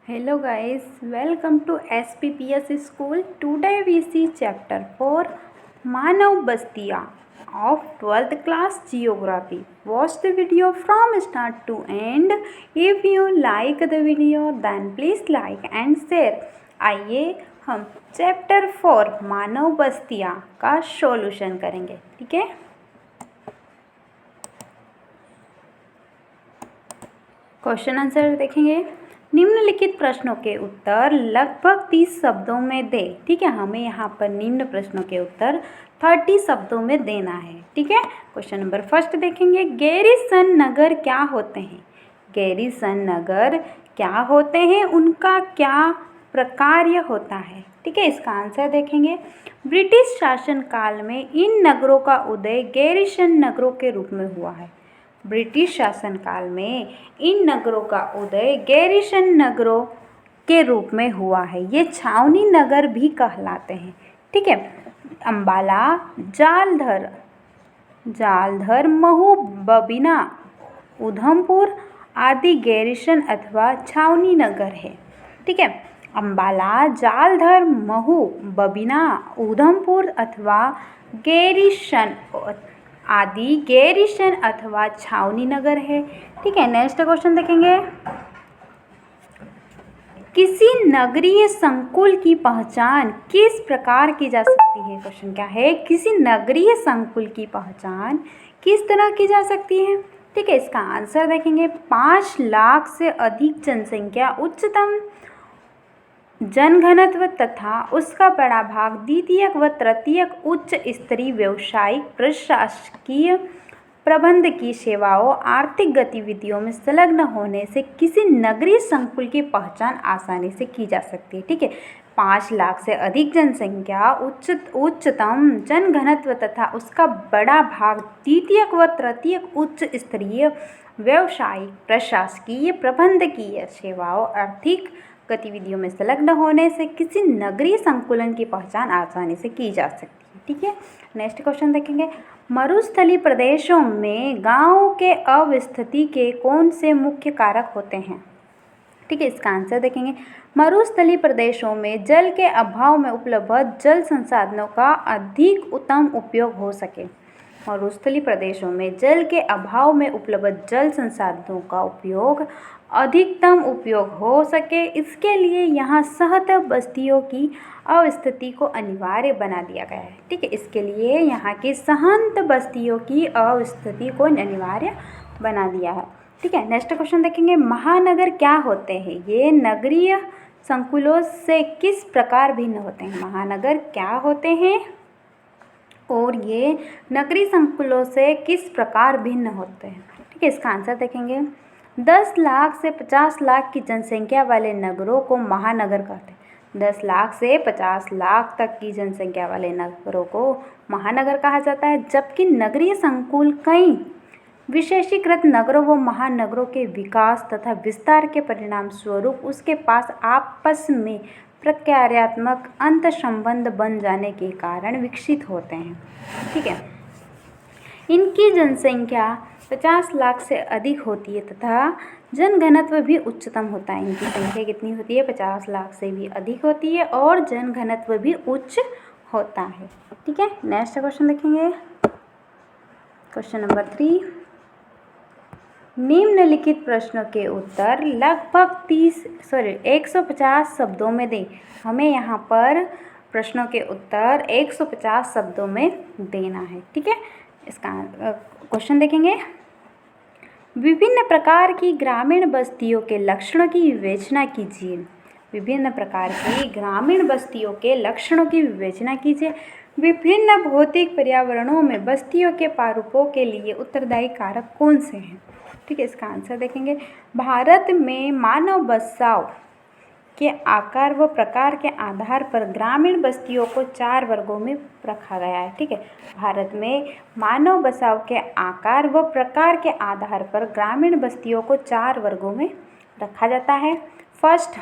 Hello guys, welcome to SPPS School. Today we see chapter 4 Manav Bastiya of 12th class Geography. Watch the video from start to end. If you like the video then please like and share. आइए हम chapter 4 मानव बस्तियाँ का solution करेंगे. ठीक है, question answer देखेंगे. निम्नलिखित प्रश्नों के उत्तर लगभग 30 शब्दों में दे. ठीक है, हमें यहाँ पर निम्न प्रश्नों के उत्तर 30 शब्दों में देना है. ठीक है, क्वेश्चन नंबर फर्स्ट देखेंगे. गैरिसन नगर क्या होते हैं? गैरिसन नगर क्या होते हैं, उनका क्या प्रकार्य होता है? ठीक है, इसका आंसर देखेंगे. ब्रिटिश शासन काल में इन नगरों का उदय गैरिसन नगरों के रूप में हुआ है. ब्रिटिश शासन काल में इन नगरों का उदय गैरिसन नगरों के रूप में हुआ है. ये छावनी नगर भी कहलाते हैं. ठीक है, अंबाला, जालधर, महू, बबीना, उधमपुर आदि गैरिसन अथवा छावनी नगर है. ठीक है, अंबाला, जालधर, महू, बबीना, उधमपुर अथवा गैरिसन आदि गैरिसन अथवा छावनी नगर है. ठीक है, नेक्स्ट क्वेश्चन देखेंगे. किसी नगरीय संकुल की पहचान किस प्रकार की जा सकती है? क्वेश्चन क्या है? किसी नगरीय संकुल की पहचान किस तरह की जा सकती है? ठीक है, इसका आंसर देखेंगे. 5 लाख से अधिक जनसंख्या, उच्चतम जनघनत्व तथा उसका बड़ा भाग द्वितीयक व तृतीयक उच्च स्तरीय व्यावसायिक, प्रशासकीय, प्रबंधकीय सेवाओं, आर्थिक गतिविधियों में संलग्न होने से किसी नगरीय संकुल की पहचान आसानी से की जा सकती है. ठीक है, 5 लाख से अधिक जनसंख्या, उच्चतम जनघनत्व तथा उसका बड़ा भाग द्वितीयक व तृतीयक उच्च स्तरीय व्यावसायिक, प्रशासकीय, प्रबंधकीय सेवाओं, आर्थिक गतिविधियों में संलग्न होने से किसी नगरीय संकुलन की पहचान आसानी से की जा सकती है. ठीक है, नेक्स्ट क्वेश्चन देखेंगे. मरुस्थलीय प्रदेशों में गांवों के अवस्थिति के कौन से मुख्य कारक होते हैं? ठीक है, इसका आंसर देखेंगे. मरुस्थलीय प्रदेशों में जल के अभाव में उपलब्ध जल संसाधनों का अधिक उत्तम उपयोग हो सके. मरुस्थलीय प्रदेशों में जल के अभाव में उपलब्ध जल संसाधनों का अधिकतम उपयोग हो सके, इसके लिए यहाँ सहत बस्तियों की अवस्थिति को अनिवार्य बना दिया गया है. ठीक है, इसके लिए यहाँ की सहंत बस्तियों की अवस्थिति को अनिवार्य बना दिया है. ठीक है, नेक्स्ट क्वेश्चन देखेंगे. महानगर क्या होते हैं? ये नगरीय संकुलों से किस प्रकार भिन्न होते हैं? महानगर क्या होते हैं और ये नगरीय संकुलों से किस प्रकार भिन्न होते हैं? ठीक है, इसका आंसर देखेंगे. 10 लाख से 50 लाख की जनसंख्या वाले नगरों को महानगर कहते हैं. 10 लाख से 50 लाख तक की जनसंख्या वाले नगरों को महानगर कहा जाता है, जबकि नगरीय संकुल कई विशेषीकृत नगरों व महानगरों के विकास तथा विस्तार के परिणाम स्वरूप उसके पास आपस में प्रक्रियात्मक अंतर्संबंध बन जाने के कारण विकसित होते हैं. ठीक है, इनकी जनसंख्या 50 लाख से अधिक होती है तथा जनघनत्व भी उच्चतम होता है. इनकी संख्या कितनी होती है? 50 लाख से भी अधिक होती है और जनघनत्व भी उच्च होता है. ठीक है, नेक्स्ट क्वेश्चन देखेंगे. Question number 3. निम्नलिखित प्रश्नों के उत्तर लगभग 150 शब्दों में दें. हमें यहाँ पर प्रश्नों के उत्तर 150 शब्दों में देना है. ठीक है, इसका क्वेश्चन देखेंगे. विभिन्न प्रकार की ग्रामीण बस्तियों के लक्षणों की विवेचना कीजिए. विभिन्न प्रकार की ग्रामीण बस्तियों के लक्षणों की विवेचना कीजिए. विभिन्न भौतिक पर्यावरणों में बस्तियों के प्रारूपों के लिए उत्तरदायी कारक कौन से हैं? ठीक है, इसका आंसर देखेंगे. भारत में मानव बसाव के आकार व प्रकार के आधार पर ग्रामीण बस्तियों को 4 वर्गों में रखा गया है. ठीक है, भारत में मानव बसाव के आकार व प्रकार के आधार पर ग्रामीण बस्तियों को 4 वर्गों में रखा जाता है. फर्स्ट,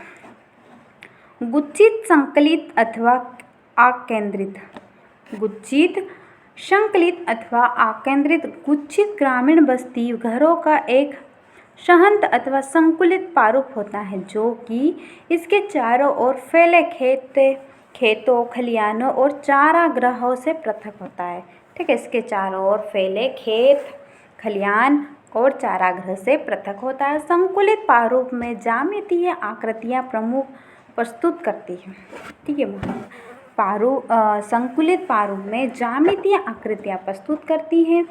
गुच्छित, संकलित अथवा आकेंद्रित. गुच्छित, संकलित अथवा आकेंद्रित. गुच्छित ग्रामीण बस्ती घरों का एक सहंत अथवा संकुलित प्रारूप होता है, जो कि इसके चारों ओर फैले खेतों, खलिहानों और चारागाहों से पृथक होता है। ठीक है, इसके चारों ओर फैले खेत, खलिहान और चारागाह से पृथक होता है। संकुलित प्रारूप में ज्यामितीय आकृतियाँ प्रमुख प्रस्तुत करती है। ठीक है, संकुलित प्रारूप में ज्यामितीय आकृतियाँ प्रस्तुत करती हैं।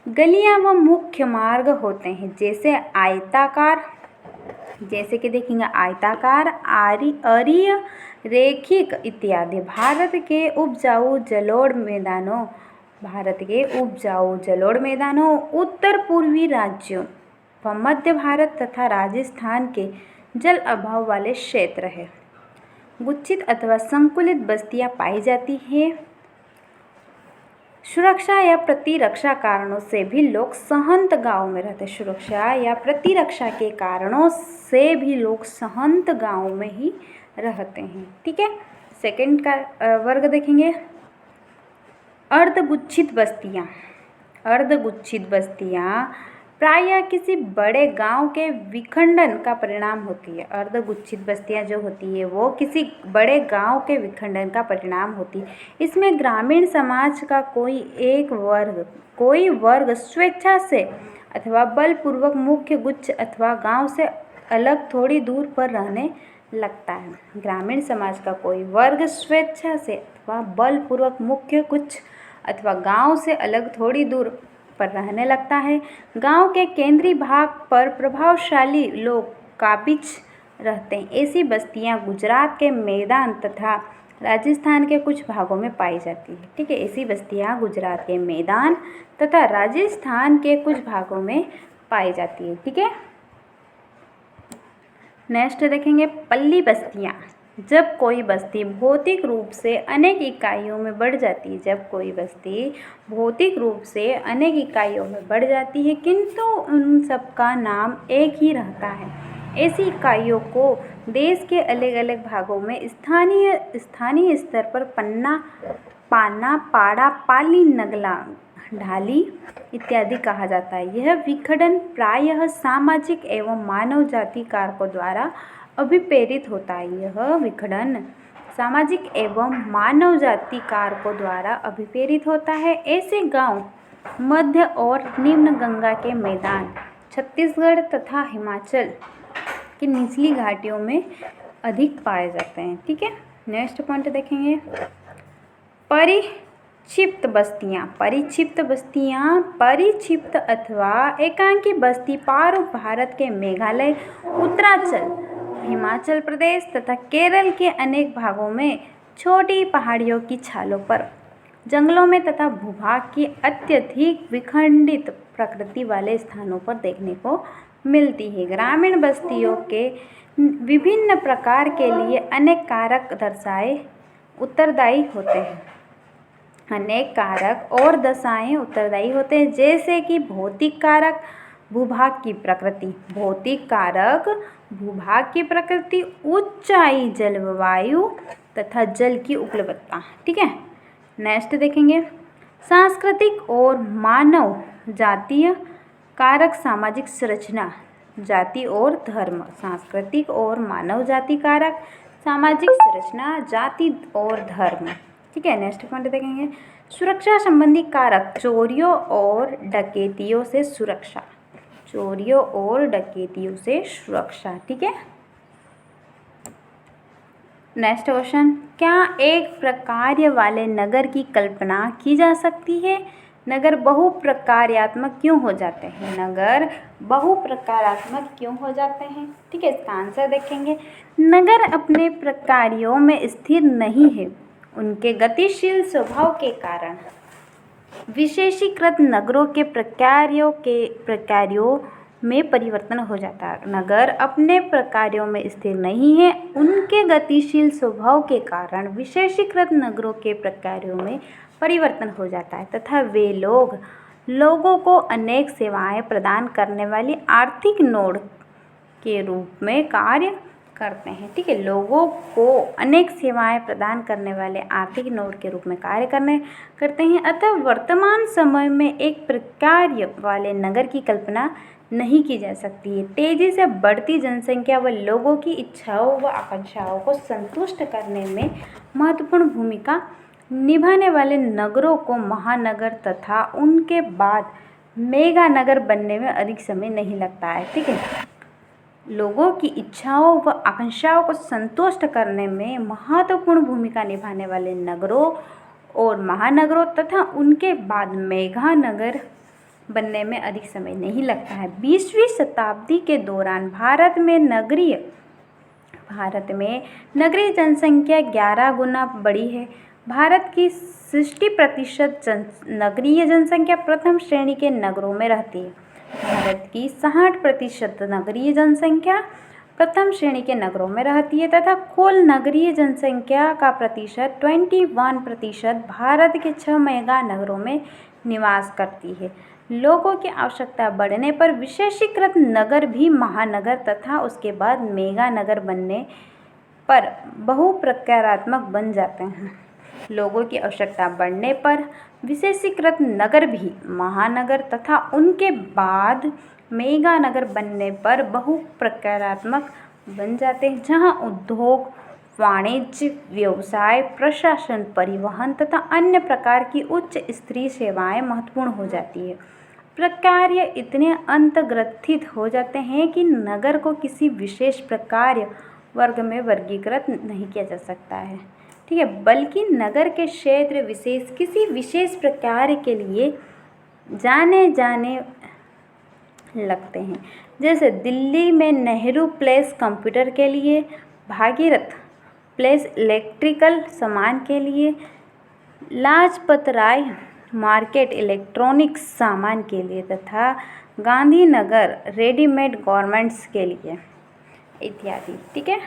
गलियाँ व मुख्य मार्ग होते हैं, जैसे आयताकार, जैसे कि देखेंगे आयताकार, अरीय, रेखिक इत्यादि। भारत के उपजाऊ जलोढ़ मैदानों, उत्तर पूर्वी राज्यों व मध्य भारत तथा राजस्थान के जल अभाव वाले क्षेत्र है। गुच्छित अथवा संकुलित बस्तियां पाई जाती हैं। सुरक्षा या प्रतिरक्षा कारणों से भी लोग सहंत गांव में रहते हैं। सुरक्षा या प्रतिरक्षा के कारणों से भी लोग सहंत गांव में ही रहते हैं। ठीक है, सेकंड का वर्ग देखेंगे अर्धगुच्छित बस्तियां। अर्धगुच्छित बस्तियां प्रायः किसी बड़े गांव के विखंडन का परिणाम होती है। अर्धगुच्छित बस्तियां जो होती है वो किसी बड़े गांव के विखंडन का परिणाम होती है। इसमें ग्रामीण समाज का कोई वर्ग स्वेच्छा से अथवा बलपूर्वक मुख्य गुच्छ अथवा गांव से अलग थोड़ी दूर पर रहने लगता है। ग्रामीण समाज का कोई वर्ग स्वेच्छा से अथवा बलपूर्वक मुख्य गुच्छ अथवा गांव से अलग थोड़ी दूर पर रहने लगता है। गांव के केंद्रीय भाग पर प्रभावशाली लोग काबिज रहते हैं। ऐसी बस्तियां गुजरात के मैदान तथा राजस्थान के कुछ भागों में पाई जाती है। ठीक है, ऐसी बस्तियां गुजरात के मैदान तथा राजस्थान के कुछ भागों में पाई जाती है। ठीक है, नेक्स्ट देखेंगे पल्ली बस्तियां। जब कोई बस्ती भौतिक रूप से अनेक इकाइयों में बढ़ जाती है, जब कोई बस्ती भौतिक रूप से अनेक इकाइयों में बढ़ जाती है, किंतु उन सबका नाम एक ही रहता है। ऐसी इकाइयों को देश के अलग अलग भागों में स्थानीय स्तर पर पन्ना, पाना, पाड़ा, पाली, नगला, ढाली इत्यादि कहा जाता है। यह विखंडन प्रायः सामाजिक एवं मानव जाति कारकों द्वारा अभिप्रेरित होता है। यह विखंडन सामाजिक एवं मानव जाति कारकों द्वारा अभिप्रेरित होता है। ऐसे गांव मध्य और निम्न गंगा के मैदान, छत्तीसगढ़ तथा हिमाचल की निचली घाटियों में अधिक पाए जाते हैं। ठीक है, नेक्स्ट पॉइंट देखेंगे परिक्षिप्त बस्तियां। परिक्षिप्त अथवा एकांकी बस्ती प्रारूप भारत के मेघालय, उत्तरांचल, हिमाचल प्रदेश तथा केरल के अनेक भागों में छोटी पहाड़ियों की छालों पर, जंगलों में तथा भूभाग की अत्यधिक विखंडित प्रकृति वाले स्थानों पर देखने को मिलती है। ग्रामीण बस्तियों के विभिन्न प्रकार के लिए अनेक कारक उत्तरदायी होते हैं। अनेक कारक और दशाएं उत्तरदायी होते हैं, जैसे कि भौतिक कारक, भूभाग की प्रकृति। भौतिक कारक भूभाग की प्रकृति, ऊंचाई, जलवायु तथा जल की उपलब्धता। ठीक है, नेक्स्ट देखेंगे सांस्कृतिक और मानव जातीय कारक, सामाजिक संरचना, जाति और धर्म। सांस्कृतिक और मानव जाति कारक, सामाजिक संरचना, जाति और धर्म। ठीक है, नेक्स्ट पॉइंट देखेंगे सुरक्षा संबंधी कारक, चोरियों और डकैतियों से सुरक्षा। चोरियों और डकैतियों से सुरक्षा। ठीक है, नेक्स्ट क्वेश्चन, क्या एक प्रकार्य वाले नगर की कल्पना की जा सकती है? नगर बहुप्रकार्यात्मक क्यों हो जाते हैं? नगर बहुप्रकारात्मक क्यों हो जाते हैं? ठीक है, इसका आंसर देखेंगे। नगर अपने प्रकार्यों में स्थिर नहीं है। उनके गतिशील स्वभाव के कारण विशेषीकृत नगरों के प्रकार्यों में परिवर्तन हो जाता है। नगर अपने प्रकार्यों में स्थिर नहीं है। उनके गतिशील स्वभाव के कारण विशेषीकृत नगरों के प्रकार्यों में परिवर्तन हो जाता है तथा वे लोगों को अनेक सेवाएं प्रदान करने वाली आर्थिक नोड के रूप में कार्य करते हैं। ठीक है, लोगों को अनेक सेवाएं प्रदान करने वाले आर्थिक नोड के रूप में कार्य करते हैं। अतः वर्तमान समय में एक प्रकार वाले नगर की कल्पना नहीं की जा सकती है। तेजी से बढ़ती जनसंख्या व लोगों की इच्छाओं व आकांक्षाओं को संतुष्ट करने में महत्वपूर्ण भूमिका निभाने वाले नगरों को महानगर तथा उनके बाद मेगा नगर बनने में अधिक समय नहीं लगता है। ठीक है, लोगों की इच्छाओं व आकांक्षाओं को संतुष्ट करने में महत्वपूर्ण भूमिका निभाने वाले नगरों और महानगरों तथा उनके बाद मेगा नगर बनने में अधिक समय नहीं लगता है। 20वीं शताब्दी के दौरान भारत में नगरीय जनसंख्या 11 गुना बढ़ी है। भारत की 60% नगरीय जनसंख्या प्रथम श्रेणी के नगरों में रहती है। भारत की 60% नगरीय जनसंख्या प्रथम श्रेणी के नगरों में रहती है तथा कुल नगरीय जनसंख्या का प्रतिशत 21% भारत के 6 मेगा नगरों में निवास करती है। लोगों की आवश्यकता बढ़ने पर विशेषीकृत नगर भी महानगर तथा उसके बाद मेगा नगर बनने पर बहुप्रकारात्मक बन जाते हैं। लोगों की आवश्यकता बढ़ने पर विशेषीकृत नगर भी महानगर तथा उनके बाद मेगा नगर बनने पर बहुप्रकारात्मक बन जाते हैं, जहां उद्योग, वाणिज्य, व्यवसाय, प्रशासन, परिवहन तथा अन्य प्रकार की उच्च स्तरीय सेवाएं महत्वपूर्ण हो जाती है। प्रकार्य इतने अंतर्ग्रथित हो जाते हैं कि नगर को किसी विशेष प्रकार्य वर्ग में वर्गीकृत नहीं किया जा सकता है। ठीक है, बल्कि नगर के क्षेत्र विशेष किसी विशेष प्रकार के लिए जाने लगते हैं। जैसे दिल्ली में नेहरू प्लेस कंप्यूटर के लिए, भागीरथ प्लेस इलेक्ट्रिकल सामान के लिए, लाजपत राय मार्केट इलेक्ट्रॉनिक्स सामान के लिए तथा गांधीनगर रेडीमेड गारमेंट्स के लिए इत्यादि। ठीक है।